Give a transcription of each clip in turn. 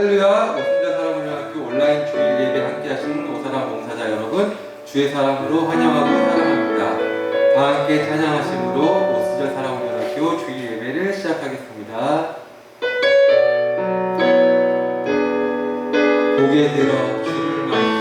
할렐루야. 오순절 사랑문화학교 온라인 주일 예배 함께 하시는 오사람 봉사자 여러분, 주의 사랑으로 환영하고 사랑합니다. 다 함께 찬양하심으로 오순절 사랑문화학교 주일 예배를 시작하겠습니다. 고개 들어 주를 맞이해.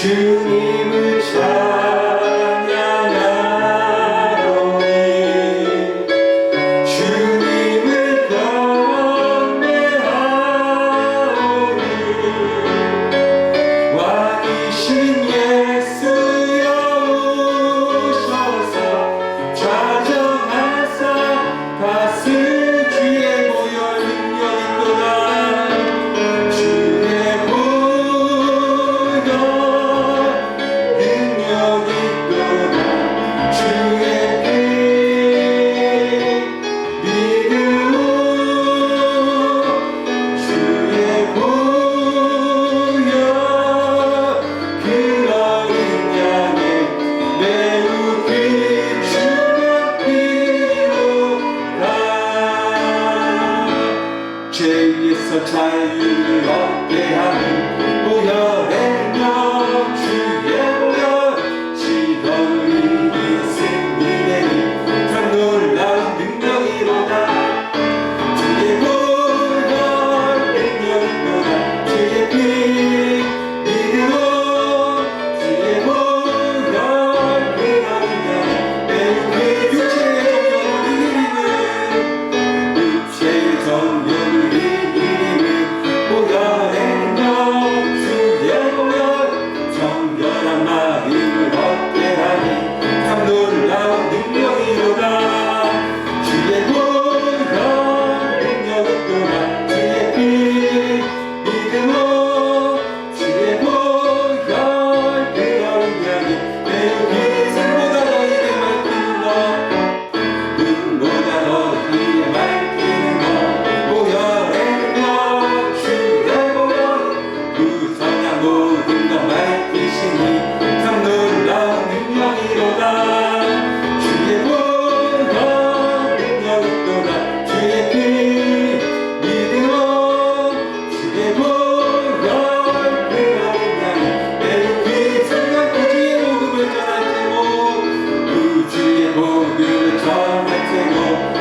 주님을 찬양하오니 주님을 경배하오니 왕이신 예수여 오셔서 좌정하사 다스 주에 모여 능력 있도다 주의 죄에서 자유를 얻게 하는 보혈의 명 주의 보혈 시험을 이긴 승리의 힘 참 놀라운 능력이로다 주의 보혈 능력이로다 주의 피 믿음으로 주의 보혈 그런 능력이 매우 그 육체의 정욕을 이기게 기름보다 더 크게 밝히는 것 보혈의 능력 주의 보혈 그 선한 모든 것 밝히시니 참 놀라운 능력이로다 주의 보혈 능력 있도다 주의 피 믿음으로 주의 보혈 그러냐니 내가 그 순간 그 주의 복음을 전할 테고 그 주의 복음을 전할 테고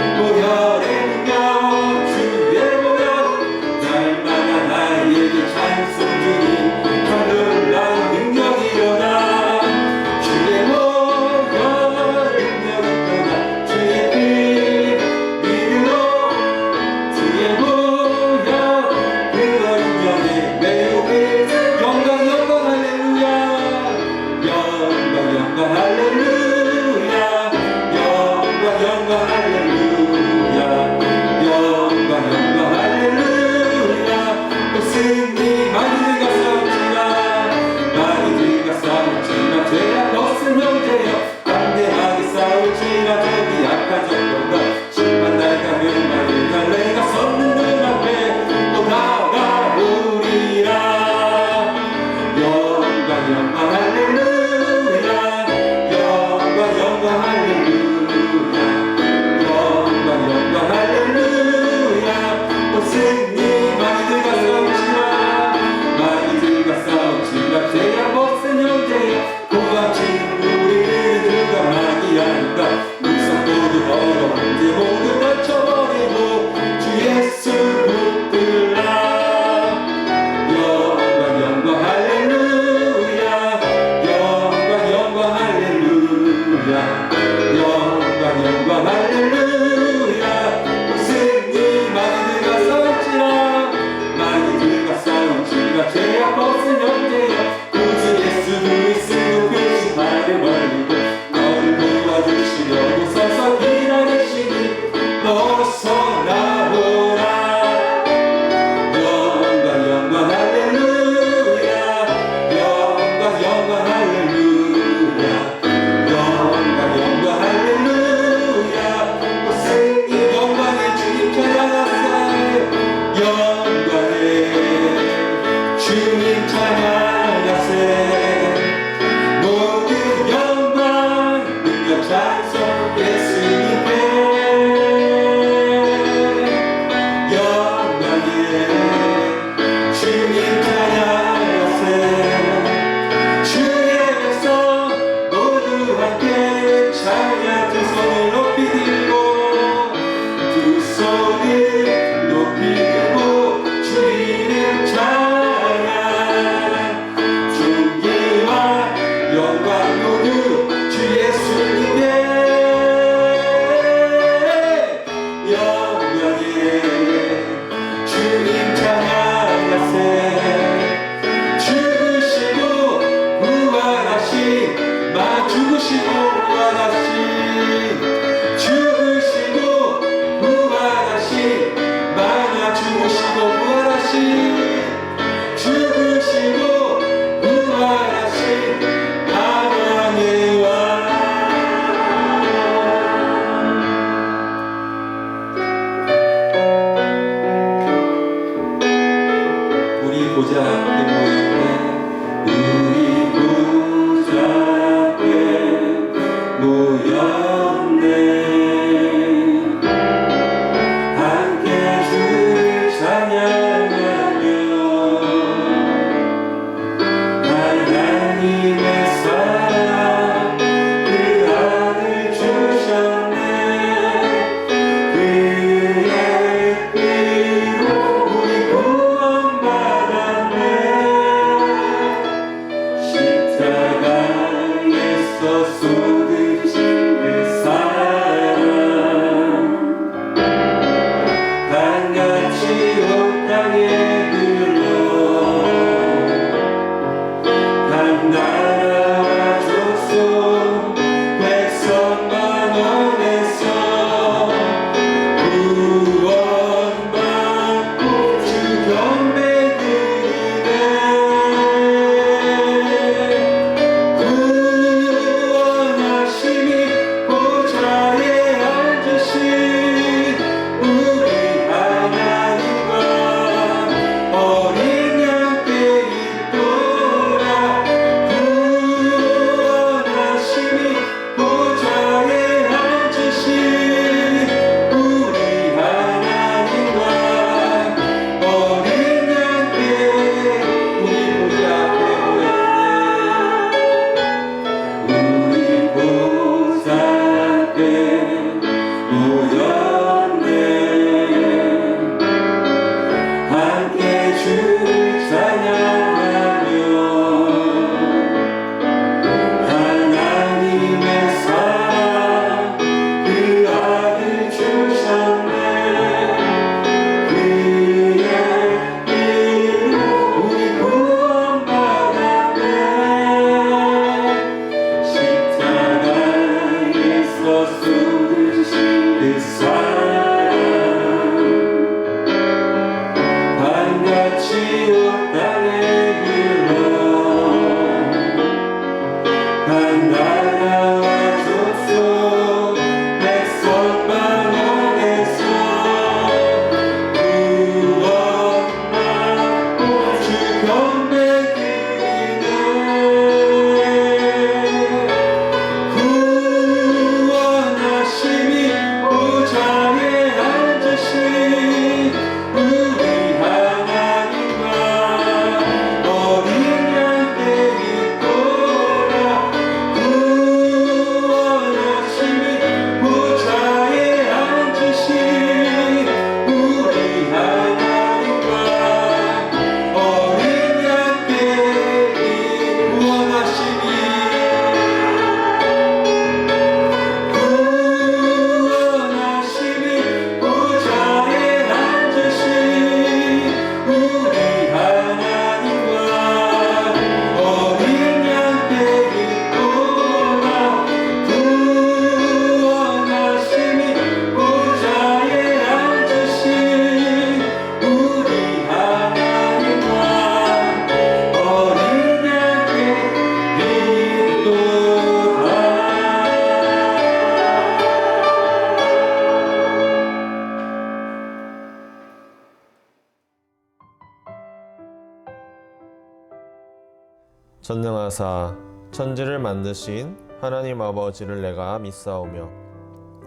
전능하사 천지를 만드신 하나님 아버지를 내가 믿사오며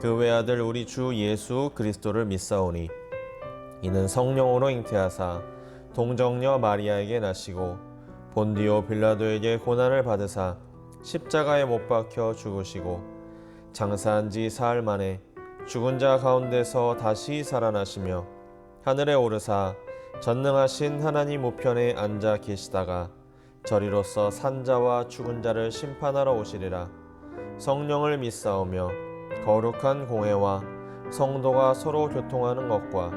그 외아들 우리 주 예수 그리스도를 믿사오니 이는 성령으로 잉태하사 동정녀 마리아에게 나시고 본디오 빌라도에게 고난을 받으사 십자가에 못 박혀 죽으시고 장사한 지 사흘 만에 죽은 자 가운데서 다시 살아나시며 하늘에 오르사 전능하신 하나님 우편에 앉아 계시다가 저리로서 산자와 죽은 자를 심판하러 오시리라. 성령을 믿사오며 거룩한 공회와 성도가 서로 교통하는 것과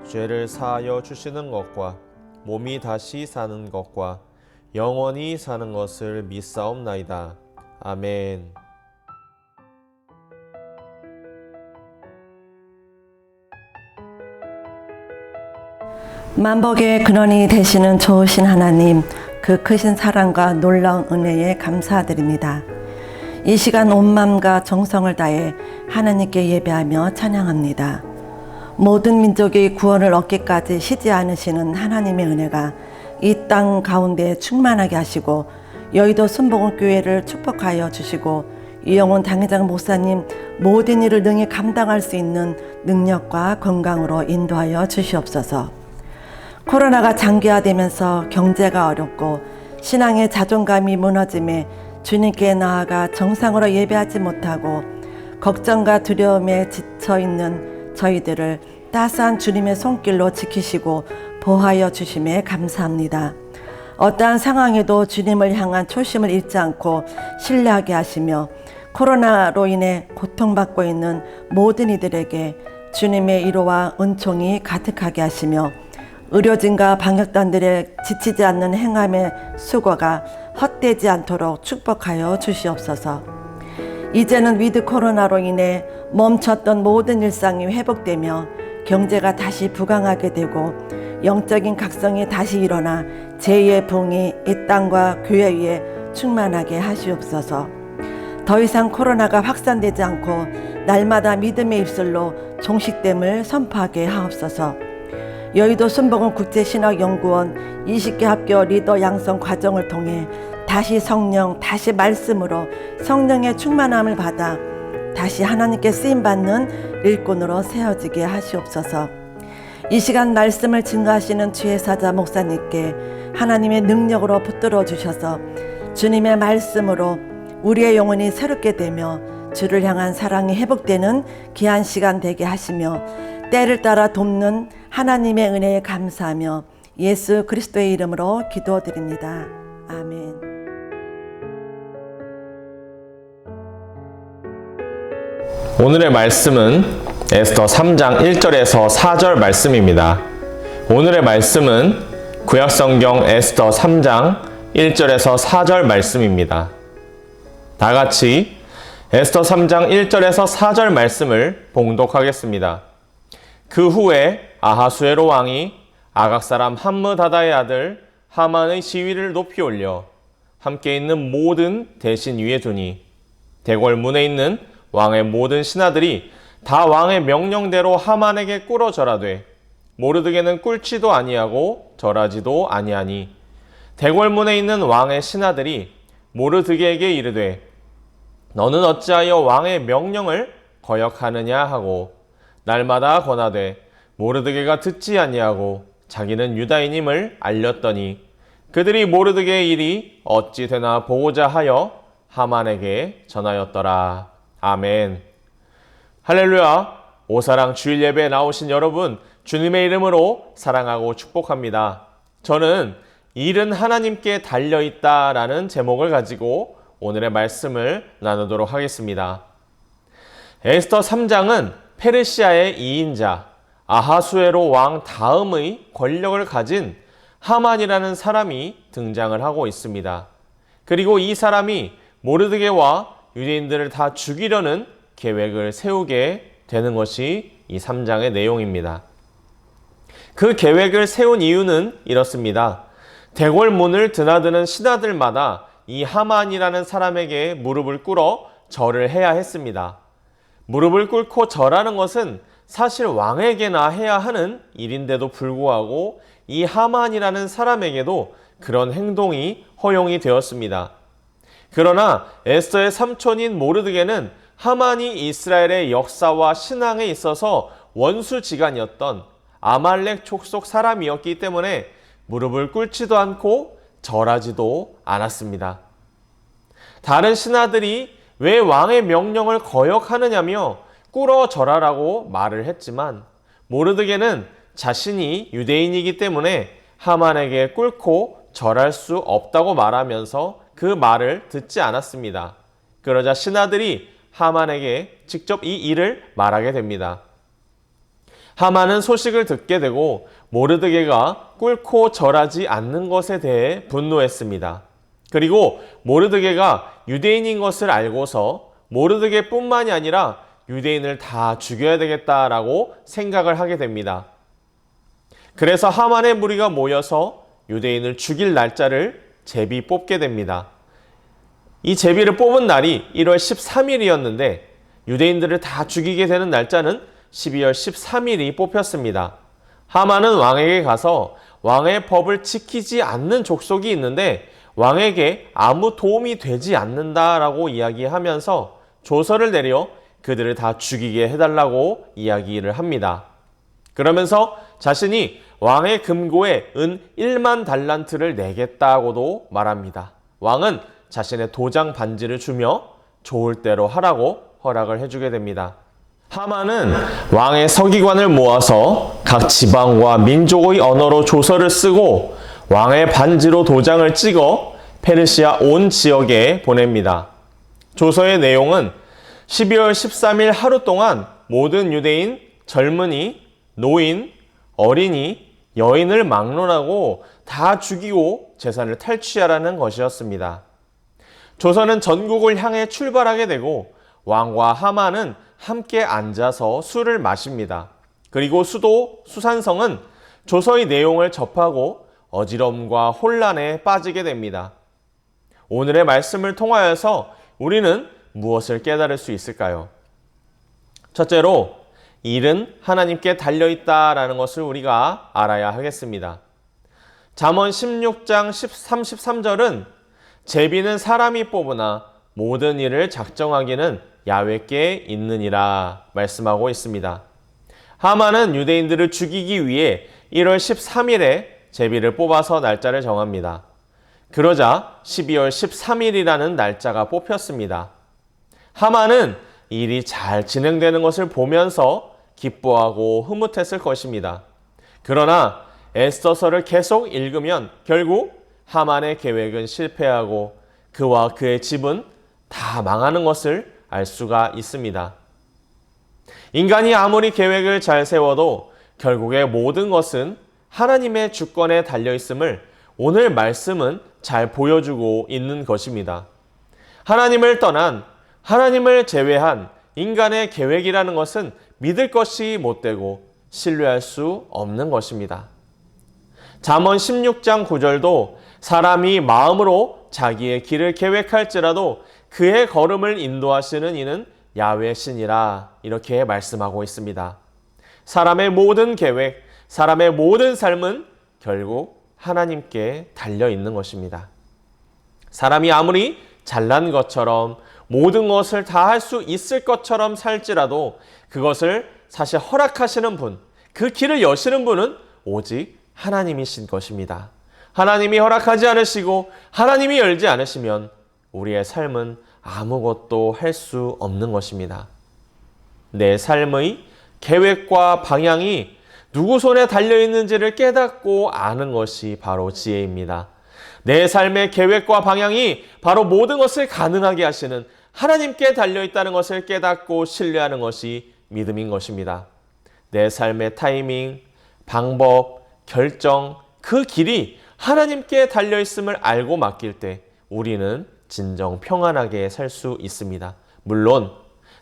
죄를 사하여 주시는 것과 몸이 다시 사는 것과 영원히 사는 것을 믿사옵나이다. 아멘. 만복의 근원이 되시는 좋으신 하나님, 그 크신 사랑과 놀라운 은혜에 감사드립니다. 이 시간 온 마음과 정성을 다해 하나님께 예배하며 찬양합니다. 모든 민족이 구원을 얻기까지 쉬지 않으시는 하나님의 은혜가 이 땅 가운데 충만하게 하시고 여의도 순복음교회를 축복하여 주시고 이영훈 당회장 목사님 모든 일을 능히 감당할 수 있는 능력과 건강으로 인도하여 주시옵소서. 코로나가 장기화되면서 경제가 어렵고 신앙의 자존감이 무너짐에 주님께 나아가 정상으로 예배하지 못하고 걱정과 두려움에 지쳐있는 저희들을 따스한 주님의 손길로 지키시고 보호하여 주심에 감사합니다. 어떠한 상황에도 주님을 향한 초심을 잃지 않고 신뢰하게 하시며 코로나로 인해 고통받고 있는 모든 이들에게 주님의 위로와 은총이 가득하게 하시며 의료진과 방역단들의 지치지 않는 행함의 수고가 헛되지 않도록 축복하여 주시옵소서. 이제는 위드 코로나로 인해 멈췄던 모든 일상이 회복되며 경제가 다시 부강하게 되고 영적인 각성이 다시 일어나 제2의 부흥이 이 땅과 교회 위에 충만하게 하시옵소서. 더 이상 코로나가 확산되지 않고 날마다 믿음의 입술로 종식됨을 선포하게 하옵소서. 여의도 순복음 국제신학연구원 20개 학교 리더 양성 과정을 통해 다시 성령, 다시 말씀으로 성령의 충만함을 받아 다시 하나님께 쓰임받는 일꾼으로 세워지게 하시옵소서. 이 시간 말씀을 증거하시는 주의 사자 목사님께 하나님의 능력으로 붙들어 주셔서 주님의 말씀으로 우리의 영혼이 새롭게 되며 주를 향한 사랑이 회복되는 귀한 시간 되게 하시며 때를 따라 돕는 하나님의 은혜에 감사하며 예수 그리스도의 이름으로 기도드립니다. 아멘. 오늘의 말씀은 에스더 3장 1절에서 4절 말씀입니다. 오늘의 말씀은 구약성경 에스더 3장 1절에서 4절 말씀입니다. 다 같이 에스더 3장 1절에서 4절 말씀을 봉독하겠습니다. 그 후에 아하수에로 왕이 아각 사람 함므다다의 아들 하만의 시위를 높이 올려 함께 있는 모든 대신 위에 두니 대궐문에 있는 왕의 모든 신하들이 다 왕의 명령대로 하만에게 꿇어 절하되 모르드게는 꿇지도 아니하고 절하지도 아니하니 대궐문에 있는 왕의 신하들이 모르드게에게 이르되 너는 어찌하여 왕의 명령을 거역하느냐 하고 날마다 권하되 모르드게가 듣지 아니하고 자기는 유다인임을 알렸더니 그들이 모르드게의 일이 어찌 되나 보고자 하여 하만에게 전하였더라. 아멘. 할렐루야. 오사랑 주일 예배에 나오신 여러분, 주님의 이름으로 사랑하고 축복합니다. 저는 일은 하나님께 달려있다라는 제목을 가지고 오늘의 말씀을 나누도록 하겠습니다. 에스더 3장은 페르시아의 2인자 아하수에로 왕 다음의 권력을 가진 하만이라는 사람이 등장을 하고 있습니다. 그리고 이 사람이 모르드게와 유대인들을 다 죽이려는 계획을 세우게 되는 것이 이 3장의 내용입니다. 그 계획을 세운 이유는 이렇습니다. 대궐문을 드나드는 신하들마다 이 하만이라는 사람에게 무릎을 꿇어 절을 해야 했습니다. 무릎을 꿇고 절하는 것은 사실 왕에게나 해야 하는 일인데도 불구하고 이 하만이라는 사람에게도 그런 행동이 허용이 되었습니다. 그러나 에스더의 삼촌인 모르드게는 하만이 이스라엘의 역사와 신앙에 있어서 원수지간이었던 아말렉 족속 사람이었기 때문에 무릎을 꿇지도 않고 절하지도 않았습니다. 다른 신하들이 왜 왕의 명령을 거역하느냐며 꿇어 절하라고 말을 했지만 모르드게는 자신이 유대인이기 때문에 하만에게 꿇고 절할 수 없다고 말하면서 그 말을 듣지 않았습니다. 그러자 신하들이 하만에게 직접 이 일을 말하게 됩니다. 하만은 소식을 듣게 되고 모르드게가 꿇고 절하지 않는 것에 대해 분노했습니다. 그리고 모르드게가 유대인인 것을 알고서 모르드게뿐만이 아니라 유대인을 다 죽여야 되겠다라고 생각을 하게 됩니다. 그래서 하만의 무리가 모여서 유대인을 죽일 날짜를 제비 뽑게 됩니다. 이 제비를 뽑은 날이 1월 13일이었는데 유대인들을 다 죽이게 되는 날짜는 12월 13일이 뽑혔습니다. 하만은 왕에게 가서 왕의 법을 지키지 않는 족속이 있는데 왕에게 아무 도움이 되지 않는다라고 이야기하면서 조서를 내려 그들을 다 죽이게 해달라고 이야기를 합니다. 그러면서 자신이 왕의 금고에 은 1만 달란트를 내겠다고도 말합니다. 왕은 자신의 도장 반지를 주며 좋을 대로 하라고 허락을 해주게 됩니다. 하만은 왕의 서기관을 모아서 각 지방과 민족의 언어로 조서를 쓰고 왕의 반지로 도장을 찍어 페르시아 온 지역에 보냅니다. 조서의 내용은 12월 13일 하루 동안 모든 유대인, 젊은이, 노인, 어린이, 여인을 막론하고 다 죽이고 재산을 탈취하라는 것이었습니다. 조선은 전국을 향해 출발하게 되고 왕과 하만은 함께 앉아서 술을 마십니다. 그리고 수도 수산성은 조서의 내용을 접하고 어지러움과 혼란에 빠지게 됩니다. 오늘의 말씀을 통하여서 우리는 무엇을 깨달을 수 있을까요? 첫째로, 일은 하나님께 달려있다라는 것을 우리가 알아야 하겠습니다. 잠언 16장 33절은 제비는 사람이 뽑으나 모든 일을 작정하기는 야훼께 있느니라 말씀하고 있습니다. 하만은 유대인들을 죽이기 위해 1월 13일에 제비를 뽑아서 날짜를 정합니다. 그러자 12월 13일이라는 날짜가 뽑혔습니다. 하만은 일이 잘 진행되는 것을 보면서 기뻐하고 흐뭇했을 것입니다. 그러나 에스더서를 계속 읽으면 결국 하만의 계획은 실패하고 그와 그의 집은 다 망하는 것을 알 수가 있습니다. 인간이 아무리 계획을 잘 세워도 결국에 모든 것은 하나님의 주권에 달려있음을 오늘 말씀은 잘 보여주고 있는 것입니다. 하나님을 떠난, 하나님을 제외한 인간의 계획이라는 것은 믿을 것이 못되고 신뢰할 수 없는 것입니다. 잠언 16장 9절도 사람이 마음으로 자기의 길을 계획할지라도 그의 걸음을 인도하시는 이는 야훼 신이라 이렇게 말씀하고 있습니다. 사람의 모든 계획, 사람의 모든 삶은 결국 하나님께 달려 있는 것입니다. 사람이 아무리 잘난 것처럼 모든 것을 다 할 수 있을 것처럼 살지라도 그것을 사실 허락하시는 분, 그 길을 여시는 분은 오직 하나님이신 것입니다. 하나님이 허락하지 않으시고 하나님이 열지 않으시면 우리의 삶은 아무것도 할 수 없는 것입니다. 내 삶의 계획과 방향이 누구 손에 달려있는지를 깨닫고 아는 것이 바로 지혜입니다. 내 삶의 계획과 방향이 바로 모든 것을 가능하게 하시는 하나님께 달려있다는 것을 깨닫고 신뢰하는 것이 믿음인 것입니다. 내 삶의 타이밍, 방법, 결정, 그 길이 하나님께 달려있음을 알고 맡길 때 우리는 진정 평안하게 살 수 있습니다. 물론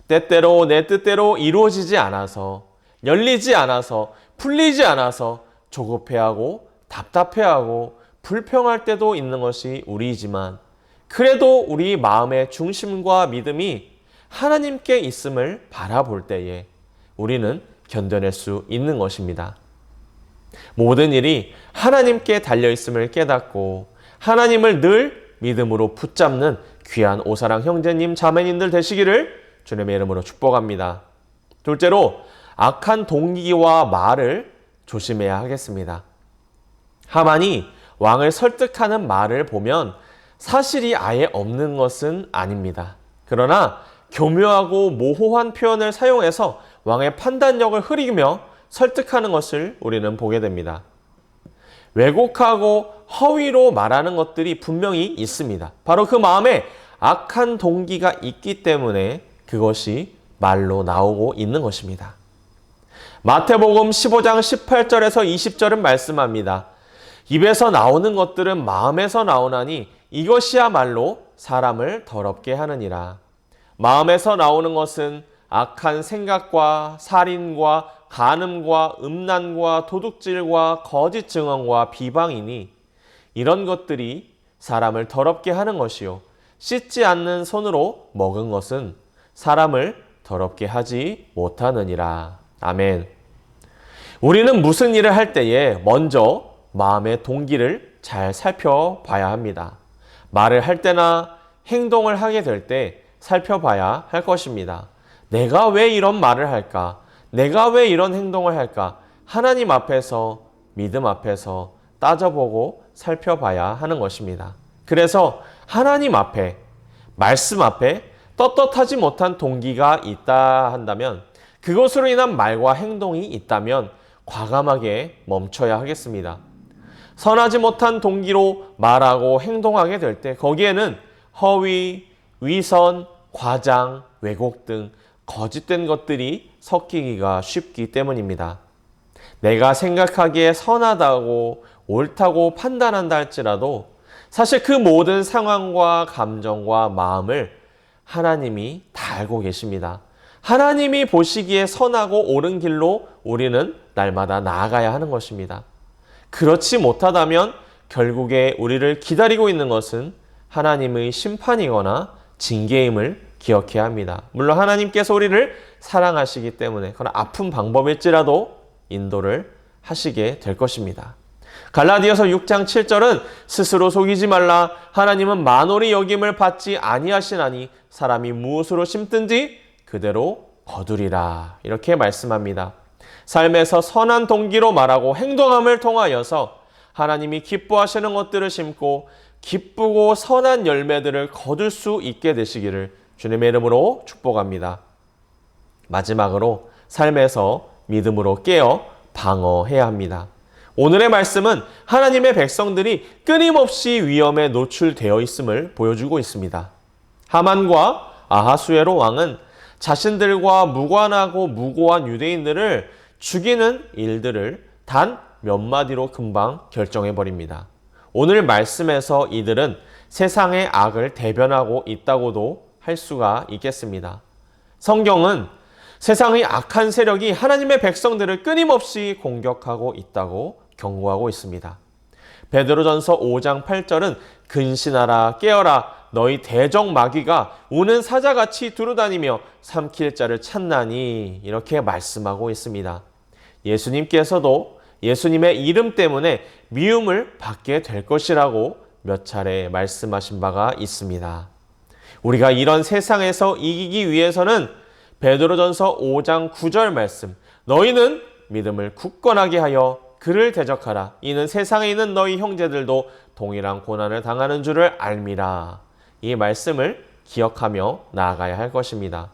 때때로 내 뜻대로 이루어지지 않아서, 열리지 않아서, 풀리지 않아서 조급해하고 답답해하고 불평할 때도 있는 것이 우리이지만 그래도 우리 마음의 중심과 믿음이 하나님께 있음을 바라볼 때에 우리는 견뎌낼 수 있는 것입니다. 모든 일이 하나님께 달려있음을 깨닫고 하나님을 늘 믿음으로 붙잡는 귀한 오사랑 형제님, 자매님들 되시기를 주님의 이름으로 축복합니다. 둘째로, 악한 동기와 말을 조심해야 하겠습니다. 하만이 왕을 설득하는 말을 보면 사실이 아예 없는 것은 아닙니다. 그러나 교묘하고 모호한 표현을 사용해서 왕의 판단력을 흐리며 설득하는 것을 우리는 보게 됩니다. 왜곡하고 허위로 말하는 것들이 분명히 있습니다. 바로 그 마음에 악한 동기가 있기 때문에 그것이 말로 나오고 있는 것입니다. 마태복음 15장 18절에서 20절은 말씀합니다. 입에서 나오는 것들은 마음에서 나오나니 이것이야말로 사람을 더럽게 하느니라. 마음에서 나오는 것은 악한 생각과 살인과 간음과 음란과 도둑질과 거짓 증언과 비방이니 이런 것들이 사람을 더럽게 하는 것이요 씻지 않는 손으로 먹은 것은 사람을 더럽게 하지 못하느니라. 아멘. 우리는 무슨 일을 할 때에 먼저 마음의 동기를 잘 살펴봐야 합니다. 말을 할 때나 행동을 하게 될 때 살펴봐야 할 것입니다. 내가 왜 이런 말을 할까? 내가 왜 이런 행동을 할까? 하나님 앞에서, 믿음 앞에서 따져보고 살펴봐야 하는 것입니다. 그래서 하나님 앞에, 말씀 앞에 떳떳하지 못한 동기가 있다 한다면, 그것으로 인한 말과 행동이 있다면 과감하게 멈춰야 하겠습니다. 선하지 못한 동기로 말하고 행동하게 될 때 거기에는 허위, 위선, 과장, 왜곡 등 거짓된 것들이 섞이기가 쉽기 때문입니다. 내가 생각하기에 선하다고 옳다고 판단한다 할지라도 사실 그 모든 상황과 감정과 마음을 하나님이 다 알고 계십니다. 하나님이 보시기에 선하고 옳은 길로 우리는 날마다 나아가야 하는 것입니다. 그렇지 못하다면 결국에 우리를 기다리고 있는 것은 하나님의 심판이거나 징계임을 기억해야 합니다. 물론 하나님께서 우리를 사랑하시기 때문에 그러나 아픈 방법일지라도 인도를 하시게 될 것입니다. 갈라디아서 6장 7절은 스스로 속이지 말라. 하나님은 만홀히 여김을 받지 아니하시나니 사람이 무엇으로 심든지 그대로 거두리라. 이렇게 말씀합니다. 삶에서 선한 동기로 말하고 행동함을 통하여서 하나님이 기뻐하시는 것들을 심고 기쁘고 선한 열매들을 거둘 수 있게 되시기를 주님의 이름으로 축복합니다. 마지막으로 삶에서 믿음으로 깨어 방어해야 합니다. 오늘의 말씀은 하나님의 백성들이 끊임없이 위험에 노출되어 있음을 보여주고 있습니다. 하만과 아하수에로 왕은 자신들과 무관하고 무고한 유대인들을 죽이는 일들을 단 몇 마디로 금방 결정해버립니다. 오늘 말씀에서 이들은 세상의 악을 대변하고 있다고도 할 수가 있겠습니다. 성경은 세상의 악한 세력이 하나님의 백성들을 끊임없이 공격하고 있다고 경고하고 있습니다. 베드로전서 5장 8절은 근신하라 깨어라 너희 대적 마귀가 우는 사자같이 두루다니며 삼킬 자를 찾나니 이렇게 말씀하고 있습니다. 예수님께서도 예수님의 이름 때문에 미움을 받게 될 것이라고 몇 차례 말씀하신 바가 있습니다. 우리가 이런 세상에서 이기기 위해서는 베드로전서 5장 9절 말씀 너희는 믿음을 굳건하게 하여 그를 대적하라. 이는 세상에 있는 너희 형제들도 동일한 고난을 당하는 줄을 알미라. 이 말씀을 기억하며 나아가야 할 것입니다.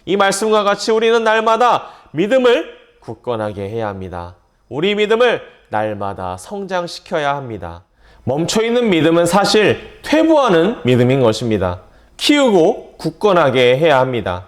이 말씀과 같이 우리는 날마다 믿음을 굳건하게 해야 합니다. 우리 믿음을 날마다 성장시켜야 합니다. 멈춰있는 믿음은 사실 퇴보하는 믿음인 것입니다. 키우고 굳건하게 해야 합니다.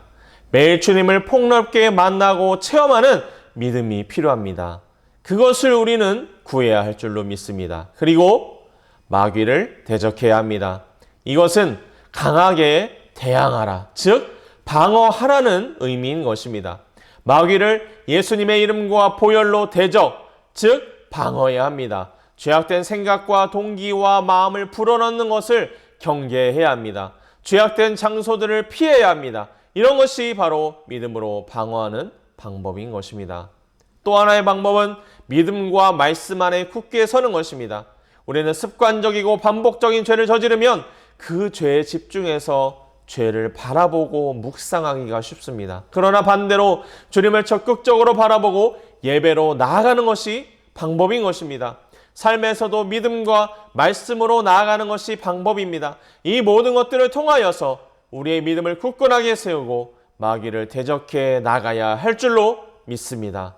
매일 주님을 폭넓게 만나고 체험하는 믿음이 필요합니다. 그것을 우리는 구해야 할 줄로 믿습니다. 그리고 마귀를 대적해야 합니다. 이것은 강하게 대항하라, 즉 방어하라는 의미인 것입니다. 마귀를 예수님의 이름과 보혈로 대적, 즉 방어해야 합니다. 죄악된 생각과 동기와 마음을 불어넣는 것을 경계해야 합니다. 죄악된 장소들을 피해야 합니다. 이런 것이 바로 믿음으로 방어하는 방법인 것입니다. 또 하나의 방법은 믿음과 말씀 안에 굳게 서는 것입니다. 우리는 습관적이고 반복적인 죄를 저지르면 그 죄에 집중해서 죄를 바라보고 묵상하기가 쉽습니다. 그러나 반대로 주님을 적극적으로 바라보고 예배로 나아가는 것이 방법인 것입니다. 삶에서도 믿음과 말씀으로 나아가는 것이 방법입니다. 이 모든 것들을 통하여서 우리의 믿음을 굳건하게 세우고 마귀를 대적해 나가야 할 줄로 믿습니다.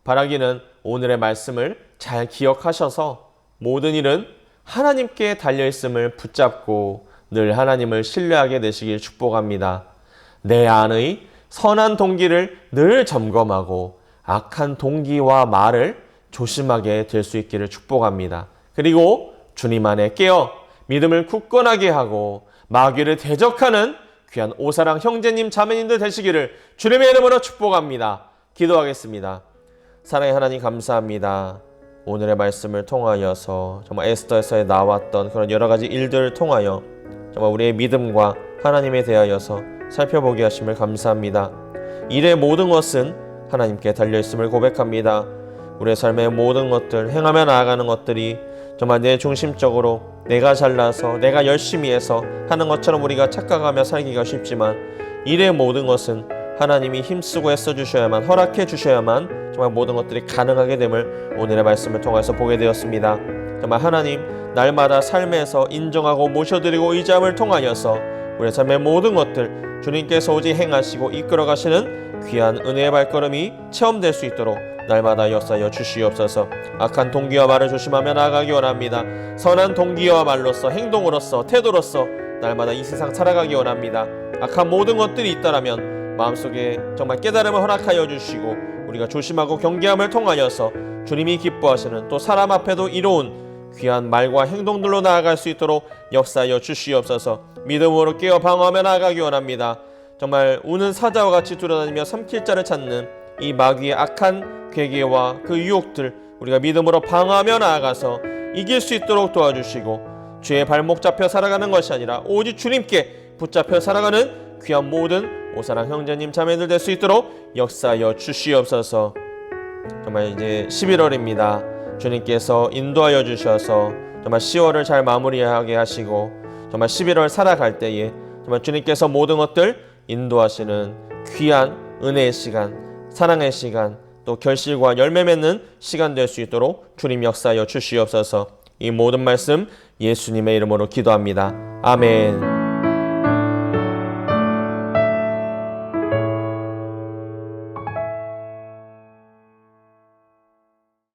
바라기는 오늘의 말씀을 잘 기억하셔서 모든 일은 하나님께 달려있음을 붙잡고 늘 하나님을 신뢰하게 되시길 축복합니다. 내 안의 선한 동기를 늘 점검하고 악한 동기와 말을 조심하게 될 수 있기를 축복합니다. 그리고 주님 안에 깨어 믿음을 굳건하게 하고 마귀를 대적하는 귀한 오사랑 형제님 자매님들 되시기를 주님의 이름으로 축복합니다. 기도하겠습니다. 사랑의 하나님 감사합니다. 오늘의 말씀을 통하여서 정말 에스더에서 나왔던 그런 여러 가지 일들을 통하여 정말 우리의 믿음과 하나님에 대하여서 살펴보게 하심을 감사합니다. 일의 모든 것은 하나님께 달려있음을 고백합니다. 우리의 삶의 모든 것들, 행하며 나아가는 것들이 정말 내 중심적으로 내가 잘나서 내가 열심히 해서 하는 것처럼 우리가 착각하며 살기가 쉽지만 일의 모든 것은 하나님이 힘쓰고 애써주셔야만, 허락해 주셔야만 정말 모든 것들이 가능하게 됨을 오늘의 말씀을 통해서 보게 되었습니다. 정말 하나님 날마다 삶에서 인정하고 모셔드리고 의지함을 통하여서 우리의 삶의 모든 것들 주님께서 오직 행하시고 이끌어 가시는 귀한 은혜의 발걸음이 체험될 수 있도록 날마다 역사하여 주시옵소서. 악한 동기와 말을 조심하며 나아가기 원합니다. 선한 동기와 말로서 행동으로서 태도로서 날마다 이 세상 살아가기 원합니다. 악한 모든 것들이 있다라면 마음속에 정말 깨달음을 허락하여 주시고 우리가 조심하고 경계함을 통하여서 주님이 기뻐하시는 또 사람 앞에도 이로운 귀한 말과 행동들로 나아갈 수 있도록 역사하여 주시옵소서. 믿음으로 깨어 방어하며 나아가기 원합니다. 정말 우는 사자와 같이 돌아다니며 삼킬 자를 찾는 이 마귀의 악한 괴계와 그 유혹들 우리가 믿음으로 방어하며 나아가서 이길 수 있도록 도와주시고 죄의 발목 잡혀 살아가는 것이 아니라 오직 주님께 붙잡혀 살아가는 귀한 모든 오사랑 형제님 자매들 될 수 있도록 역사하여 주시옵소서. 정말 이제 11월입니다. 주님께서 인도하여 주셔서 정말 10월을 잘 마무리하게 하시고 정말 11월 살아갈 때에 정말 주님께서 모든 것들 인도하시는 귀한 은혜의 시간, 사랑의 시간, 또 결실과 열매 맺는 시간 될 수 있도록 주님 역사하여 주시옵소서. 이 모든 말씀 예수님의 이름으로 기도합니다. 아멘.